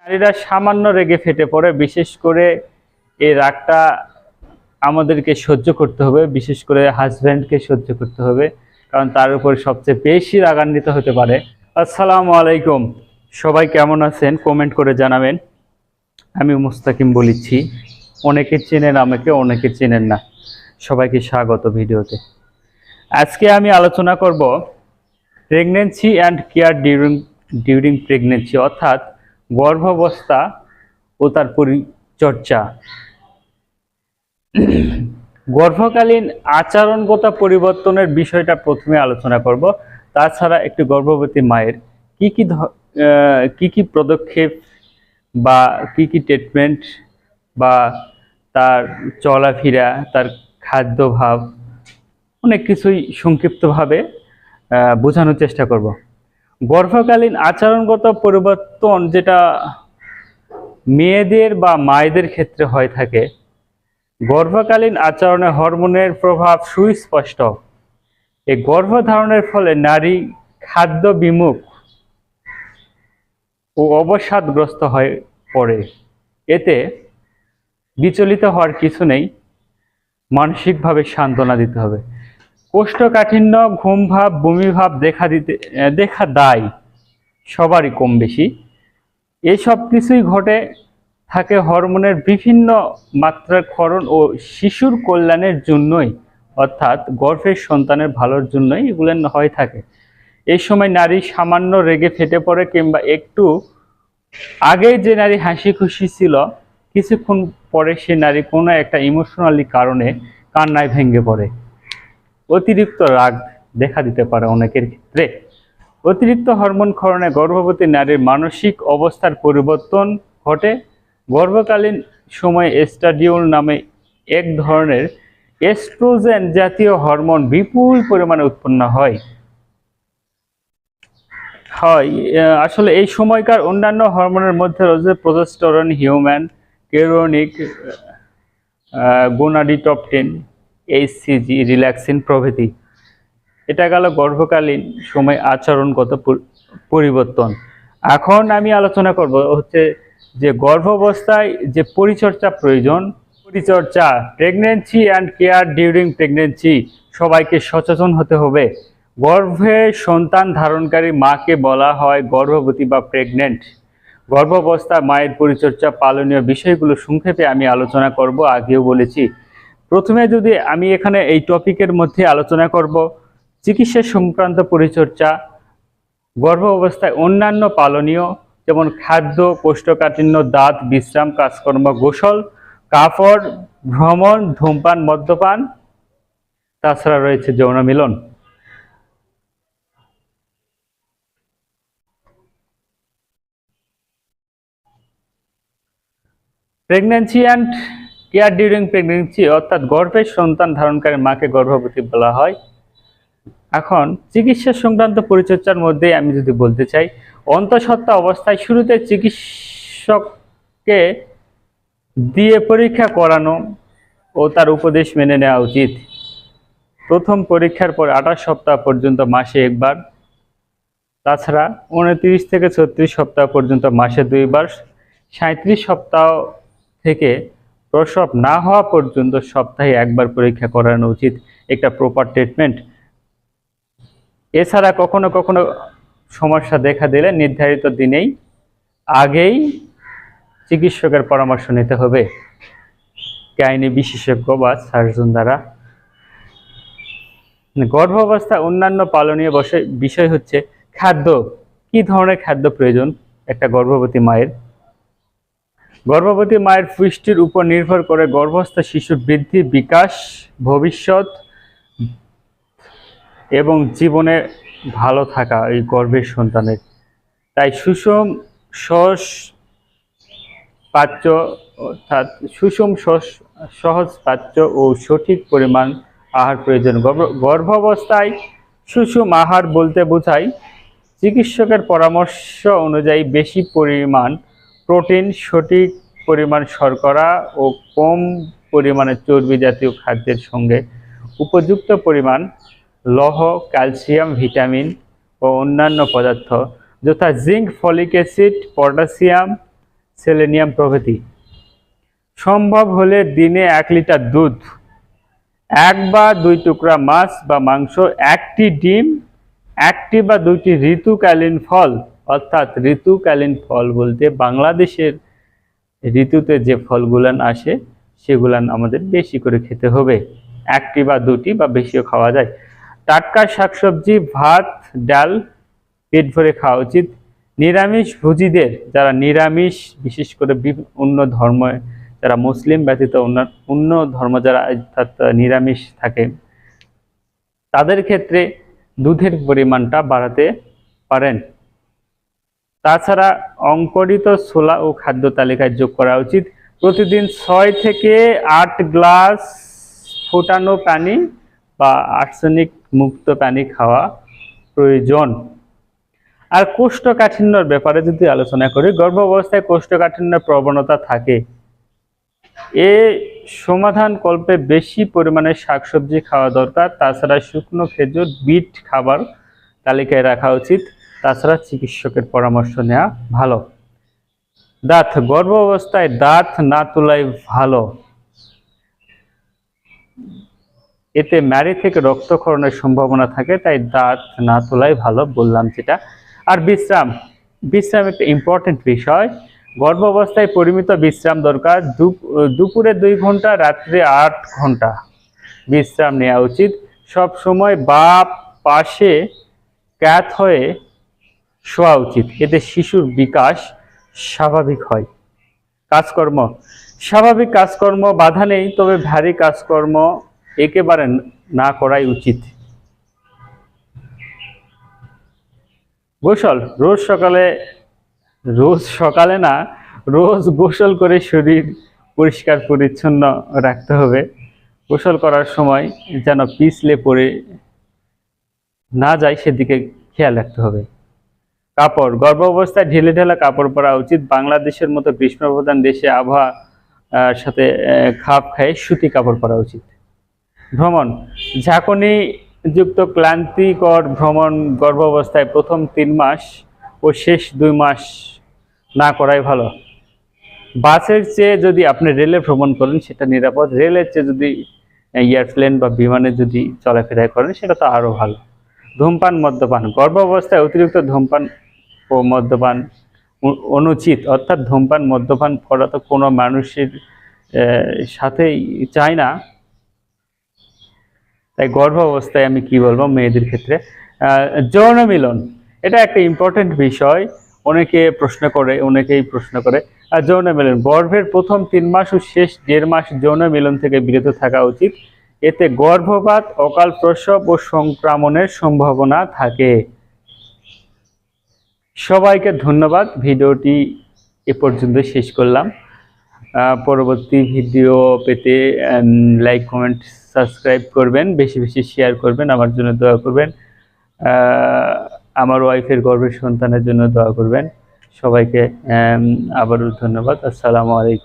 নারীরা সামান্য রেগে ফেটে পড়ে, বিশেষ করে এই রাগটা আমাদেরকে সহ্য করতে হবে, বিশেষ করে হাজব্যান্ডকে সহ্য করতে হবে, কারণ তার উপর সবচেয়ে বেশি রাগান্বিত হতে পারে। আসসালামু আলাইকুম, সবাই কেমন আছেন কমেন্ট করে জানাবেন। আমি মুস্তাকিম বলছি, অনেকে চেনেন আমাকে, অনেকে চেনেন না। সবাইকে স্বাগত ভিডিওতে। আজকে আমি আলোচনা করব pregnancy and care during pregnancy, অর্থাৎ গর্ভাবস্থা ও তার পরিচর্যা। গর্ভকালীন আচরণগত পরিবর্তনের বিষয়টা প্রথমে আলোচনা করব। তাছাড়া একটি গর্ভবতী মায়ের কি কি পদক্ষেপ বা কি ট্রিটমেন্ট বা তার চলাফেরা, তার খাদ্যভাব, অনেক কিছুই সংক্ষিপ্তভাবে বোঝানোর চেষ্টা করব। গর্ভকালীন আচরণগত পরিবর্তন যেটা মেয়েদের বা মায়েদের ক্ষেত্রে হয়ে থাকে, গর্ভকালীন আচরণে হরমোনের প্রভাব সুস্পষ্ট। এই গর্ভধারণের ফলে নারী খাদ্য বিমুখ ও অবসাদগ্রস্ত হয়ে পড়ে। এতে বিচলিত হওয়ার কিছু নেই, মানসিকভাবে সান্ত্বনা দিতে হবে। কোষ্ঠকাঠিন্য, ঘুমভাব, বমিভাব দেখা দেয় সবারই কম বেশি। এসব কিছুই ঘটে থাকে হরমোনের বিভিন্ন মাত্রার ক্ষরণ ও শিশুর কল্যাণের জন্যই, অর্থাৎ গর্ভের সন্তানের ভালোর জন্যই এগুলো হয়ে থাকে। এই সময় নারী সামান্য রেগে ফেটে পড়ে, কিংবা একটু আগে যে নারী হাসি খুশি ছিল, কিছুক্ষণ পরে সে নারী কোনো একটা ইমোশনালি কারণে কান্নায় ভেঙে পড়ে। অতিরিক্ত রাগ দেখা দিতে পারে অনেকের ক্ষেত্রে। অতিরিক্ত হরমোন ক্ষরণে গর্ভবতী নারীর মানসিক অবস্থার পরিবর্তন ঘটে। গর্ভকালীন সময়ে এস্ট্রাডিওল নামে এক ধরনের এস্ট্রোজেন জাতীয় হরমোন বিপুল পরিমাণে উৎপন্ন হয়। আসলে এই সময়কার অন্যান্য হরমোনের মধ্যে রয়েছে প্রোজেস্টেরন, হিউম্যান কেরোনিক, গোনাডিটপটেন, এইচসিজি, রিল্যাক্সিন প্রভৃতি। এটা গেল গর্ভকালীন সময় আচরণগত পরিবর্তন। এখন আমি আলোচনা করব হচ্ছে যে গর্ভাবস্থায় যে পরিচর্যা প্রয়োজন। পরিচর্যা, pregnancy and care during pregnancy, সবাইকে সচেতন হতে হবে। গর্ভে সন্তান ধারণকারী মাকে বলা হয় গর্ভবতী বা প্রেগনেন্ট। গর্ভাবস্থায় মায়ের পরিচর্যা পালনীয় বিষয়গুলো সংক্ষেপে আমি আলোচনা করব, আগেও বলেছি। প্রথমে যদি আমি এখানে এই টপিকের মধ্যে আলোচনা করব চিকিৎসা সংক্রান্ত পরিচর্যা। গর্ভ অবস্থায় অন্যান্য পালনীয় যেমন খাদ্য, কোষ্ঠকাঠিন্য, দাঁত, বিশ্রাম, কাজকর্ম, গোসল, কাপড়, ভ্রমণ, ধূমপান, মদ্যপান, তাছাড়া রয়েছে যৌন মিলন। Pregnancy and care during pregnancy, অর্থাৎ গর্ভের সন্তান ধারণকারী মাকে গর্ভবতী বলা হয়। এখন চিকিৎসা সংক্রান্ত পরিচর্যার মধ্যে আমি যদি বলতে চাই, অন্তঃসত্ত্বা অবস্থায় শুরুতে চিকিৎসককে দিয়ে পরীক্ষা করানো ও তার উপদেশ মেনে নেওয়া উচিত। প্রথম পরীক্ষার পর 28 সপ্তাহ পর্যন্ত মাসে একবার, তাছাড়া 29 থেকে 36 সপ্তাহ পর্যন্ত মাসে 2 বার, 37 সপ্তাহ থেকে প্রসব না হওয়া পর্যন্ত সপ্তাহে একবার পরীক্ষা করানো উচিত। একটা প্রপার ট্রিটমেন্ট। এছাড়া কখনো কখনো সমস্যা দেখা দিলে নির্ধারিত দিনেই আগেই চিকিৎসকের পরামর্শ নিতে হবে, গাইনি বিশেষজ্ঞ বা সার্জন দ্বারা। গর্ভাবস্থায় অন্যান্য পালনীয় বিষয় হচ্ছে খাদ্য। কি ধরনের খাদ্য প্রয়োজন একটা গর্ভবতী মায়ের? গর্ভবতী মায়ের পুষ্টির উপর নির্ভর করে গর্ভস্থ শিশুর বৃদ্ধি, বিকাশ, ভবিষ্যৎ এবং জীবনে ভালো থাকা এই গর্ভের সন্তানের। তাই সুষম সহজ পাচ্য, অর্থাৎ সুষম সহজ পাচ্য ও সঠিক পরিমাণ আহার প্রয়োজন। গর্ভাবস্থায় সুষম আহার বলতে বোঝায় চিকিৎসকের পরামর্শ অনুযায়ী বেশি পরিমাণ প্রোটিন, সঠিক পরিমাণ শর্করা ও কম পরিমাণে চর্বি জাতীয় খাদ্যের সঙ্গে উপযুক্ত পরিমাণ লৌহ, ক্যালসিয়াম, ভিটামিন ও অন্যান্য পদার্থ যথা zinc, folic acid, potassium, selenium প্রভৃতি। সম্ভব হলে দিনে 1 লিটার দুধ, 1 বা 2 টুকরা মাছ বা মাংস, 1টি ডিম, 1টি বা 2টি ঋতুকালীন ফল। অর্থাৎ ঋতুকালীন ফল বলতে বাংলাদেশের ঋতুতে যে ফলগুলান আসে সেগুলান আমাদের বেশি করে খেতে হবে। 1টি বা 2টি বা বেশিও খাওয়া যায়। টাটকা শাকসবজি, ভাত, ডাল পেট ভরে খাওয়া উচিত। নিরামিষ ভোজীদের, যারা নিরামিষ, বিশেষ করে অন্য ধর্ম, যারা মুসলিম ব্যতীত অন্য ধর্ম যারা অর্থাৎ নিরামিষ থাকে, তাদের ক্ষেত্রে দুধের পরিমাণটা বাড়াতে পারেন। তাছাড়া অঙ্কুরিত ছোলা ও খাদ্য তালিকায় যোগ করা উচিত। প্রতিদিন 6 থেকে 8 গ্লাস ফোটানো পানি বা আর্সেনিক মুক্ত পানি খাওয়া প্রয়োজন। আর কোষ্ঠকাঠিন্যর ব্যাপারে যদি আলোচনা করি, গর্ভাবস্থায় কোষ্ঠকাঠিন্যের প্রবণতা থাকে, এ সমাধান কল্পে বেশি পরিমাণে শাকসবজি খাওয়া দরকার। তাছাড়া শুকনো খেজুর, বিট খাবার তালিকায় রাখা উচিত। তাছাড়া চিকিৎসকের পরামর্শ নেওয়া ভালো। দাঁত, গর্ভ অবস্থায় দাঁত না তোলাই ভালো, এতে নাড়ি থেকে রক্তক্ষরণের সম্ভাবনা থাকে, তাই দাঁত না তোলাই ভালো বললাম যেটা। আর বিশ্রাম, বিশ্রাম একটা ইম্পর্টেন্ট বিষয়। গর্ভ অবস্থায় পরিমিত বিশ্রাম দরকার। দুপুরে 2 ঘন্টা, রাত্রে 8 ঘন্টা বিশ্রাম নেওয়া উচিত। সব সময় বাম পাশে ক্যাথ হয়ে শোয়া উচিত, এতে শিশুর বিকাশ স্বাভাবিক হয়। কাজকর্ম, স্বাভাবিক কাজকর্ম বাধা নেই, তবে ভারী কাজকর্ম একেবারে না করাই উচিত। গোসল, রোজ সকালে না, রোজ গোসল করে শরীর পরিষ্কার পরিচ্ছন্ন রাখতে হবে। গোসল করার সময় যেন পিছলে পড়ে না যায় সেদিকে খেয়াল রাখতে হবে। কাপড়, গর্ভ অবস্থায় ঢিলে ঢালা কাপড় পরা উচিত। বাংলাদেশের মতো গ্রীষ্মপ্রধান দেশে আবহাওয়ার সাথে খাপ খায় সুতি কাপড় পরা উচিত। ভ্রমণ, ঝাঁকুনি যুক্ত ক্লান্তিকর ভ্রমণ গর্ভ অবস্থায় প্রথম 3 মাস ও শেষ 2 মাস না করাই ভালো। বাসের চেয়ে যদি আপনি রেলে ভ্রমণ করেন সেটা নিরাপদ। রেলের চেয়ে যদি এয়ারপ্লেন বা বিমানে যদি চলাফেরা করেন সেটা তো আরও ভালো। ধূমপান, মদ্যপান, গর্ভ অবস্থায় অতিরিক্ত ধূমপান ও মদ্যপান অনুচিত। অর্থাৎ ধূমপান মদ্যপান করা তো কোনো মানুষের সাথেই চায় না। তাই গর্ভ অবস্থায় আমি কি বলবো মেয়েদের ক্ষেত্রে, যৌন মিলন, এটা একটা ইম্পর্টেন্ট বিষয়। অনেকেই প্রশ্ন করে। যৌন মিলন, গর্ভের প্রথম 3 মাস ও শেষ 1.5 মাস যৌন মিলন থেকে বিরত থাকা উচিত। এতে গর্ভপাত, অকাল প্রসব ও সংক্রমণের সম্ভাবনা থাকে। সবাইকে ধন্যবাদ। ভিডিওটি এ পর্যন্ত শেষ করলাম। পরবর্তী ভিডিও পেতে লাইক, কমেন্ট, সাবস্ক্রাইব করবেন, বেশি বেশি শেয়ার করবেন, আমার জন্য দোয়া করবেন, আমার ওয়াইফের গর্ভের সন্তানের জন্য দোয়া করবেন। সবাইকে আবারও ধন্যবাদ। আসসালামু আলাইকুম।